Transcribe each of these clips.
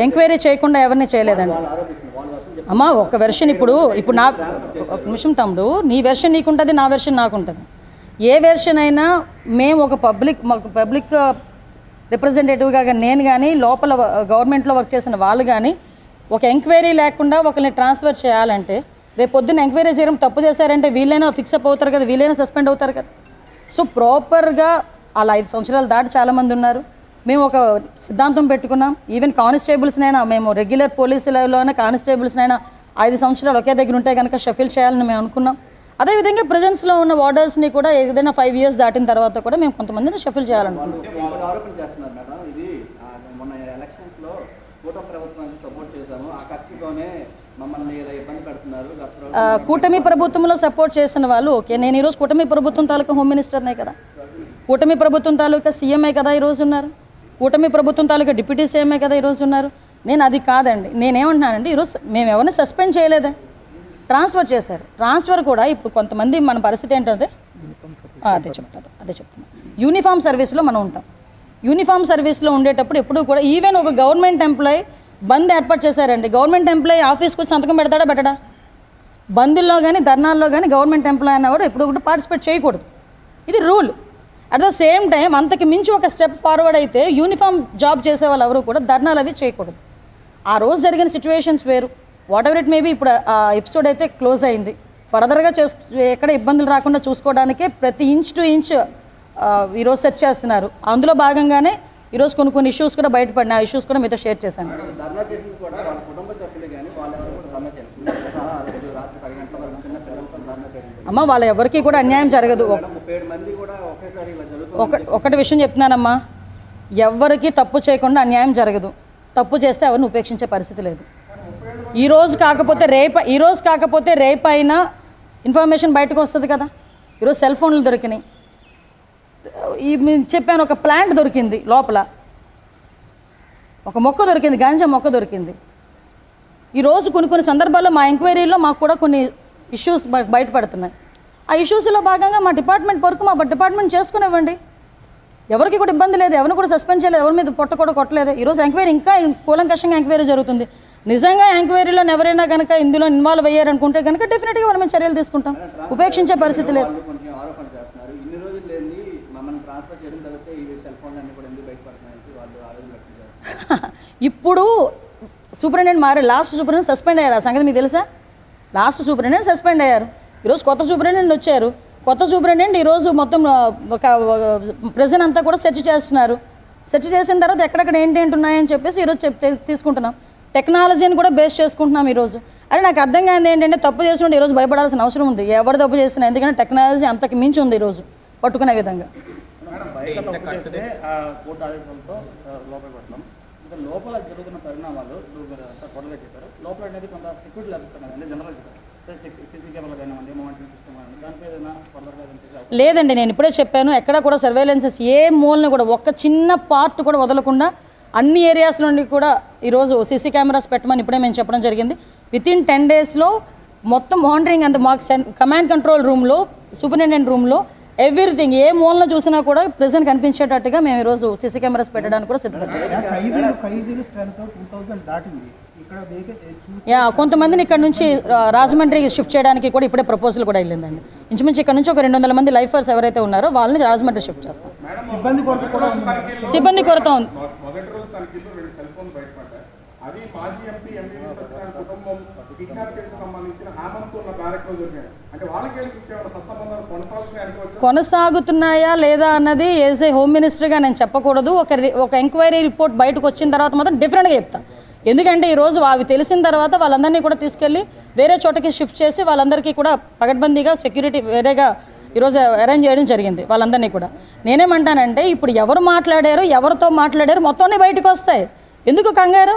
Enquiry చేయకుండా ఎవరిని చేయలేదండి అమ్మా. ఒక వెర్షన్ ఇప్పుడు నా ఒక నిమిషం తమ్ముడు, నీ వెర్షన్ నీకుంటుంది, నా వెర్షన్ నాకుంటుంది. ఏ వెర్షన్ అయినా మేము ఒక పబ్లిక్ రిప్రజెంటేటివ్గా నేను కానీ లోపల గవర్నమెంట్లో వర్క్ చేసిన వాళ్ళు కానీ ఒక ఎంక్వైరీ లేకుండా ఒకరిని ట్రాన్స్ఫర్ చేయాలంటే రేపు పొద్దున్న ఎంక్వైరీ చేయడం తప్పు చేశారంటే వీళ్ళైనా ఫిక్స్ అప్ అవుతారు కదా, వీళ్ళైనా సస్పెండ్ అవుతారు కదా. సో ప్రాపర్గా అలా 5 సంవత్సరాలు దాటి చాలామంది ఉన్నారు. మేము ఒక సిద్ధాంతం పెట్టుకున్నాం. ఈవెన్ కానిస్టేబుల్స్నైనా మేము రెగ్యులర్ పోలీసులలోనే కానిస్టేబుల్స్నైనా 5 సంవత్సరాలు ఒకే దగ్గర ఉంటే కనుక షఫిల్ చేయాలని మేము అనుకున్నాం. అదేవిధంగా ప్రెజెన్స్లో ఉన్న వార్డర్స్ని కూడా ఏదైనా 5 years దాటిన తర్వాత కూడా మేము కొంతమందిని షఫిల్ చేయాలనుకుంటున్నాం. కూటమి ప్రభుత్వంలో సపోర్ట్ చేసిన వాళ్ళు ఓకే. నేను ఈరోజు కూటమి ప్రభుత్వం తాలూకా హోమ్ మినిస్టర్నే కదా, కూటమి ప్రభుత్వం తాలూకా సీఎంఏ కదా ఈరోజు ఉన్నారు, కూటమి ప్రభుత్వం తాలూకా డిప్యూటీ సీఎంఏ కదా ఈరోజు ఉన్నారు. నేను అది కాదండి, నేనేమంటున్నానండి, ఈరోజు మేము ఎవరిని సస్పెండ్ చేయలేదా, ట్రాన్స్ఫర్ చేశారు. ట్రాన్స్ఫర్ కూడా ఇప్పుడు కొంతమంది మన పరిస్థితి ఏంటంటే అదే చెప్తాను. యూనిఫామ్ సర్వీస్లో మనం ఉంటాం. యూనిఫామ్ సర్వీస్లో ఉండేటప్పుడు ఎప్పుడు కూడా ఈవెన్ ఒక గవర్నమెంట్ ఎంప్లాయీ బంద్ ఏర్పాటు చేశారండి. గవర్నమెంట్ ఎంప్లాయీ ఆఫీస్కి వచ్చి సంతకం పెడతాడా పెట్టడా? బందుల్లో కానీ ధర్నాల్లో కానీ గవర్నమెంట్ ఎంప్లాయీ అన్నవాడు ఎప్పుడు కూడా పార్టిసిపేట్ చేయకూడదు. ఇది rule. At the same time అంతకు మించి ఒక స్టెప్ ఫార్వర్డ్ అయితే యూనిఫామ్ జాబ్ చేసే వాళ్ళు ఎవరు కూడా ధర్నాలు అవి చేయకూడదు. ఆ రోజు జరిగిన సిచ్యువేషన్స్ వేరు. వాట్ ఎవర్ ఇట్ మేబీ ఇప్పుడు ఆ ఎపిసోడ్ అయితే క్లోజ్ అయింది. ఫర్దర్గా ఎక్కడ ఇబ్బందులు రాకుండా చూసుకోవడానికే ప్రతి ఇంచ్ టు ఇంచ్ ఈరోజు సెర్చ్ చేస్తున్నారు. అందులో భాగంగానే ఈరోజు కొన్ని ఇష్యూస్ కూడా బయటపడిన ఆ ఇష్యూస్ కూడా మీతో షేర్ చేశాను. అమ్మ వాళ్ళ ఎవరికి కూడా అన్యాయం జరగదు. ఒకటి విషయం చెప్తున్నానమ్మా, ఎవరికి తప్పు చేయకుండా అన్యాయం జరగదు. తప్పు చేస్తే ఎవరిని ఉపేక్షించే పరిస్థితి లేదు. ఈరోజు కాకపోతే రేపు అయినా ఇన్ఫర్మేషన్ బయటకు వస్తుంది కదా. ఈరోజు సెల్ ఫోన్లు దొరికినాయి. చెప్పాను, ఒక ప్లాంట్ దొరికింది, లోపల ఒక మొక్క దొరికింది, గాంజా మొక్క దొరికింది. ఈరోజు కొన్ని సందర్భాల్లో మా ఎంక్వైరీలో మాకు కూడా కొన్ని ఇష్యూస్ బయటపడుతున్నాయి. ఆ ఇష్యూస్లో భాగంగా మా డిపార్ట్మెంట్ వరకు మా డిపార్ట్మెంట్ చేసుకునివ్వండి. ఎవరికి కూడా ఇబ్బంది లేదు, ఎవరిని కూడా సస్పెండ్ చేయలేదు, ఎవరి మీద పొట్ట కూడా కొట్టలేదు. ఈరోజు ఎంక్వైరీ ఇంకా కూలంకషంగా ఎంక్వైరీ జరుగుతుంది. నిజంగా ఎంక్వైరీలో ఎవరైనా కనుక ఇందులో ఇన్వాల్వ్ అయ్యారనుకుంటే కనుక డెఫినెట్గా వాళ్ళ మీద చర్యలు తీసుకుంటాం. ఉపేక్షించే పరిస్థితి లేదు. ఇప్పుడు సూపరింటెండెంట్ లాస్ట్ సూపరింటెండెంట్ సస్పెండ్ అయ్యారు. ఆ సంగతి మీకు తెలుసా? లాస్ట్ సూపరింటెండెంట్ సస్పెండ్ అయ్యారు. ఈరోజు కొత్త సూపరింటెండెంట్ వచ్చారు. కొత్త సూపరింటెండెంట్ ఈరోజు మొత్తం ఒక ప్రెజెంట్ అంతా కూడా సెర్చ్ చేస్తున్నారు. సెర్చ్ చేసిన తర్వాత ఎక్కడెక్కడ ఏంటి ఉన్నాయని చెప్పేసి ఈరోజు తీసుకుంటున్నాం. టెక్నాలజీని కూడా బేస్ చేసుకుంటున్నాం ఈరోజు. అరే నాకు అర్థం కాదు ఏంటంటే తప్పు చేసినట్టు ఈరోజు భయపడాల్సిన అవసరం ఉంది. ఎవరు తప్పు చేసినా, ఎందుకంటే టెక్నాలజీ అంతకు మించి ఉంది ఈరోజు పట్టుకునే విధంగా. లోపల జరుగుతున్న పరిణామాలు టోటల్గా చెప్పారు. లోపల అనేది కొంత సెక్యూరిటీ లభిస్తున్నది జనరల్ సీసీ కెమెరా కానివ్వండి, మానిటరింగ్ సిస్టమ్ కానివ్వండి, దానిపై ఏదైనా ఫర్దర్గా లేదండి. నేను ఇప్పుడే చెప్పాను, ఎక్కడ కూడా సర్వేలెన్సెస్ ఏ మూలని కూడా ఒక్క చిన్న పార్ట్ కూడా వదలకుండా అన్ని ఏరియాస్ నుండి కూడా ఈరోజు సీసీ కెమెరాస్ పెట్టమని ఇప్పుడే మేము చెప్పడం జరిగింది. వితిన్ 10 daysలో మొత్తం మానిటరింగ్ అంత మాకు కమాండ్ కంట్రోల్ రూమ్లో, సూపరింటెండెంట్ రూమ్లో ఎవ్రీథింగ్ ఏ మూలన చూసినా కూడా ప్రెజెంట్ కనిపించేటట్టుగా మేము ఈరోజు సీసీ కెమెరాస్ పెట్టడానికి కూడా సిద్ధపడ్డాం. కొంతమందిని ఇక్కడ నుంచి రాజమండ్రికి షిఫ్ట్ చేయడానికి కూడా ఇప్పుడే ప్రపోజల్ కూడా వెళ్ళిందండి. ఇంచుమించు ఇక్కడ నుంచి ఒక 200 మంది లైఫర్స్ ఎవరైతే ఉన్నారో వాళ్ళని రాజమండ్రి షిఫ్ట్ చేస్తాం. సిబ్బంది కొరత ఉంది. కొనసాగుతున్నాయా లేదా అన్నది యాజ్ ఏ హోమ్ మినిస్టర్గా నేను చెప్పకూడదు. ఒక ఎంక్వైరీ రిపోర్ట్ బయటకు వచ్చిన తర్వాత మాత్రం డిఫరెంట్గా చెప్తాను. ఎందుకంటే ఈరోజు అవి తెలిసిన తర్వాత వాళ్ళందరినీ కూడా తీసుకెళ్ళి వేరే చోటకి షిఫ్ట్ చేసి వాళ్ళందరికీ కూడా పగడ్బందీగా సెక్యూరిటీ వేరేగా ఈరోజు అరేంజ్ చేయడం జరిగింది వాళ్ళందరినీ కూడా. నేనేమంటానంటే ఇప్పుడు ఎవరు మాట్లాడారు, ఎవరితో మాట్లాడారు మొత్తం బయటకు వస్తాయి. ఎందుకు కంగారు?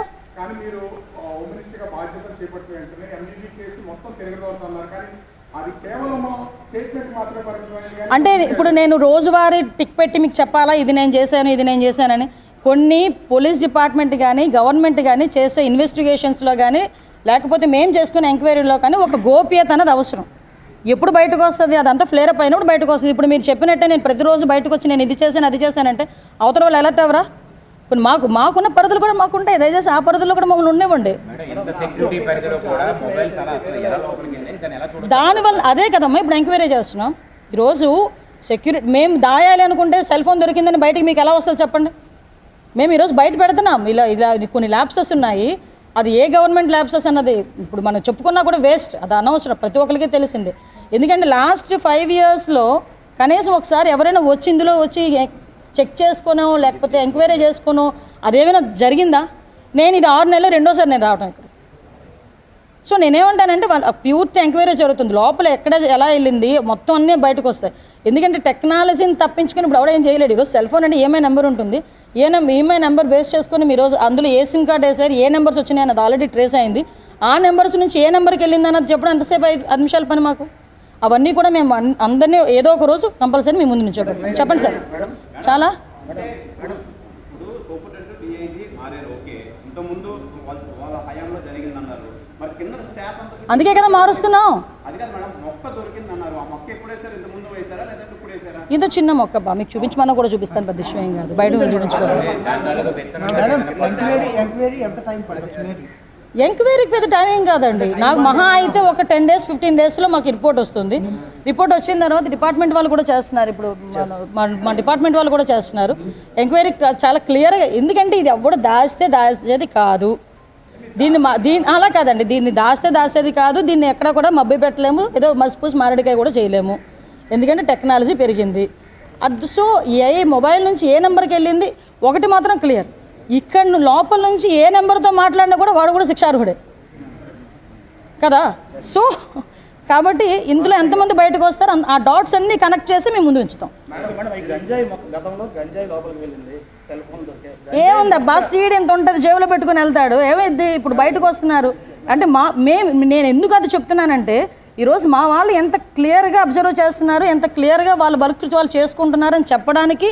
అంటే ఇప్పుడు నేను రోజువారీ టిక్ పెట్టి మీకు చెప్పాలా ఇది నేను చేశానని? కొన్ని పోలీస్ డిపార్ట్మెంట్ కానీ గవర్నమెంట్ కానీ చేసే ఇన్వెస్టిగేషన్స్లో కానీ లేకపోతే మేము చేసుకునే ఎంక్వైరీలో కానీ ఒక గోప్యత అనేది అవసరం. ఎప్పుడు బయటకు వస్తుంది? అదంతా ఫ్లేర్ అప్ అయినప్పుడు బయటకు వస్తుంది. ఇప్పుడు మీరు చెప్పినట్టే నేను ప్రతిరోజు బయటకు వచ్చి నేను ఇది చేశాను అది చేశానంటే అవతల వాళ్ళు అలర్ట్ ఎవరా? ఇప్పుడు మాకున్న పరిధులు కూడా మాకుంటాయి, దయచేసి ఆ పరిధుల్లో కూడా మమ్మల్ని ఉండేవ్వండి. దానివల్ల అదే కదమ్మా ఇప్పుడు ఎంక్వైరీ చేస్తున్నాం. ఈరోజు సెక్యూరిటీ మేము దాయాలి అనుకుంటే సెల్ ఫోన్ దొరికిందని బయటికి మీకు ఎలా వస్తుంది చెప్పండి? మేము ఈరోజు బయట పెడుతున్నాం. ఇలా కొన్ని ల్యాప్సెస్ ఉన్నాయి, అది ఏ గవర్నమెంట్ ల్యాప్సెస్ అన్నది ఇప్పుడు మనం చెప్పుకున్నా కూడా వేస్ట్, అది అనవసరం, ప్రతి ఒక్కరికి తెలిసిందే. ఎందుకంటే లాస్ట్ 5 yearsలో కనీసం ఒకసారి ఎవరైనా వచ్చి ఇందులో వచ్చి చెక్ చేసుకోనో లేకపోతే ఎంక్వైరీ చేసుకోనో అదేమైనా జరిగిందా? నేను ఇది 6 నెలలు రెండోసారి నేను రావడం ఇక్కడ. సో నేనేమంటానంటే వాళ్ళ పూర్తి ఎంక్వైరీ జరుగుతుంది, లోపల ఎక్కడ ఎలా వెళ్ళింది మొత్తం అన్నీ బయటకు వస్తాయి. ఎందుకంటే టెక్నాలజీని తప్పించుకుని ఇప్పుడు ఎవడేం చేయలేడు. ఈరోజు సెల్ ఫోన్ అంటే ఈఎంఐ నెంబర్ ఉంటుంది, ఈఎంఐ నెంబర్ బేస్ చేసుకుని మీరు రోజు అందులో ఏ సిమ్ కార్డ్ వేసారు, ఏ నెంబర్స్ వచ్చినాయి అన్నది ఆల్రెడీ ట్రేస్ అయింది. ఆ నెంబర్స్ నుంచి ఏ నెంబర్కి వెళ్ళింది అన్నది చెప్పడం ఎంతసేపు 5 నిమిషాల పని మాకు. అవన్నీ కూడా మేము అందరినీ ఏదో ఒక రోజు కంపల్సరీ మీ ముందు నుంచి చెప్పండి సార్. చాలా అందుకే కదా మారుస్తున్నాం. ఇంత చిన్న మొక్క బా మీకు చూపించమన్నా కూడా చూపిస్తాను, పెద్ద విషయం ఏం కాదు, బయట చూపించుకోవాలి. ఎంక్వైరీకి పెద్ద టైం ఏం కాదండి, నాకు మహా అయితే ఒక 10 days 15 daysలో మాకు రిపోర్ట్ వస్తుంది. రిపోర్ట్ వచ్చిన తర్వాత డిపార్ట్మెంట్ వాళ్ళు కూడా చేస్తున్నారు, ఇప్పుడు మా డిపార్ట్మెంట్ వాళ్ళు కూడా చేస్తున్నారు ఎంక్వైరీ చాలా క్లియర్గా. ఎందుకంటే ఇది ఎవడు దాచేది కాదు, దీన్ని అలా కాదండి, దీన్ని దాచేది కాదు, దీన్ని ఎక్కడ కూడా మబ్బి పెట్టలేము, ఏదో మసిపూసి మారడికాయ కూడా చేయలేము, ఎందుకంటే టెక్నాలజీ పెరిగింది. అది సో ఏ మొబైల్ నుంచి ఏ నెంబర్కి వెళ్ళింది ఒకటి మాత్రం క్లియర్, ఇక్కడ లోపల నుంచి ఏ నెంబర్తో మాట్లాడినా కూడా వాడు కూడా శిక్షార్హుడే కదా. సో కాబట్టి ఇందులో ఎంతమంది బయటకు వస్తారు ఆ డాట్స్ అన్నీ కనెక్ట్ చేసి మేము ముందు ఉంచుతాం. ఏముంది అబ్బా, సీడ్ ఎంత ఉంటుంది జేబులో పెట్టుకుని వెళ్తాడు, ఏమైంది ఇప్పుడు బయటకు వస్తున్నారు అంటే నేను ఎందుకు అది చెప్తున్నానంటే ఈరోజు మా వాళ్ళు ఎంత క్లియర్గా అబ్జర్వ్ చేస్తున్నారు, ఎంత క్లియర్గా వాళ్ళ వర్క్ వాళ్ళు చేసుకుంటున్నారని చెప్పడానికి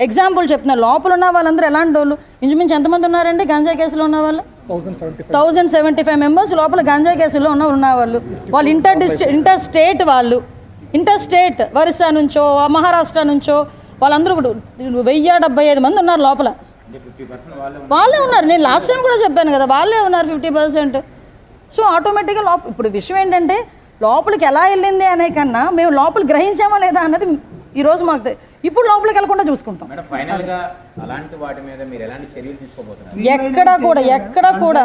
ఎగ్జాంపుల్ చెప్తున్నారు. లోపల ఉన్న వాళ్ళందరూ ఎలాంటి వాళ్ళు, ఇంచుమించు ఎంతమంది ఉన్నారండి గంజాయి కేసులో ఉన్న వాళ్ళు? 1075 members లోపల గంజాయి కేసులో ఉన్న వాళ్ళు ఇంటర్ స్టేట్ ఒరిస్సా నుంచో మహారాష్ట్ర నుంచో వాళ్ళందరూ 1075 మంది ఉన్నారు లోపల. వాళ్ళే ఉన్నారు, నేను లాస్ట్ టైం కూడా చెప్పాను కదా, వాళ్ళే ఉన్నారు 50%. సో ఆటోమేటిక్గా ఇప్పుడు విషయం ఏంటంటే లోపలికి ఎలా వెళ్ళింది అనే కన్నా మేము లోపల గ్రహించామా లేదా అన్నది ఈరోజు మాకు ఇప్పుడు లోపలికి వెళ్ళకుండా చూసుకుంటాం. ఎక్కడ కూడా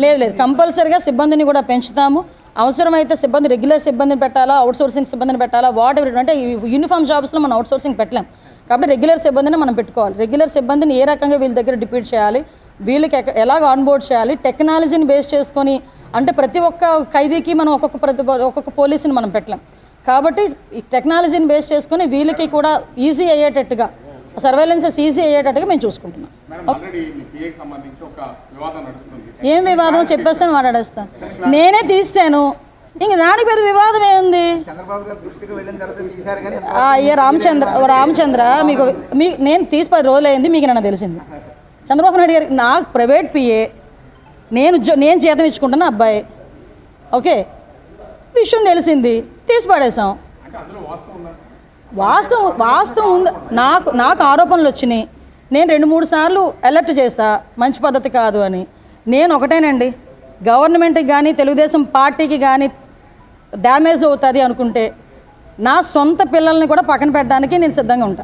లేదు, కంపల్సరీగా సిబ్బందిని కూడా పెంచుతాము. అవసరమైతే రెగ్యులర్ సిబ్బందిని పెట్టాలా, అవుట్సోర్సింగ్ సిబ్బందిని పెట్టాలా, వాట్ ఎవర్. అంటే యూనిఫామ్ జాబ్స్లో మనం అవుట్సోర్సింగ్ పెట్టలేం కాబట్టి రెగ్యులర్ సిబ్బందిని మనం పెట్టుకోవాలి. రెగ్యులర్ సిబ్బందిని ఏ రకంగా వీళ్ళ దగ్గర డిప్యూట్ చేయాలి, వీళ్ళకి ఎలాగ ఆన్బోర్డ్ చేయాలి, టెక్నాలజీని బేస్ చేసుకొని, అంటే ప్రతి ఒక్క ఖైదీకి మనం ఒక్కొక్క పోలీసుని మనం పెట్టలేం కాబట్టి ఈ టెక్నాలజీని బేస్ చేసుకొని వీళ్ళకి కూడా ఈజీ అయ్యేటట్టుగా, సర్వేలెన్సెస్ ఈజీ అయ్యేటట్టుగా మేము చూసుకుంటున్నాం. ఏం వివాదం చెప్పేస్తాను మాట్లాడేస్తాను, నేనే తీసాను, ఇంక దానికి పెద్ద వివాదం ఏముంది? రామచంద్ర మీకు నేను తీసి 10 రోజులు అయింది, మీకు నన్ను తెలిసింది. చంద్రబాబు నాయుడు గారికి నాకు ప్రైవేట్ పిఏ, నేను జీతం ఇచ్చుకుంటున్నా అబ్బాయి, ఓకే, విషయం తెలిసింది, తీసి పడేసాం. వాస్తవం ఉంది, నాకు ఆరోపణలు వచ్చినాయి, నేను 2-3 సార్లు అలర్ట్ చేశా మంచి పద్ధతి కాదు అని. నేను ఒకటేనండి, గవర్నమెంట్కి కానీ తెలుగుదేశం పార్టీకి కానీ డ్యామేజ్ అవుతుంది అనుకుంటే నా సొంత పిల్లల్ని కూడా పక్కన పెట్టడానికి నేను సిద్ధంగా ఉంటాను.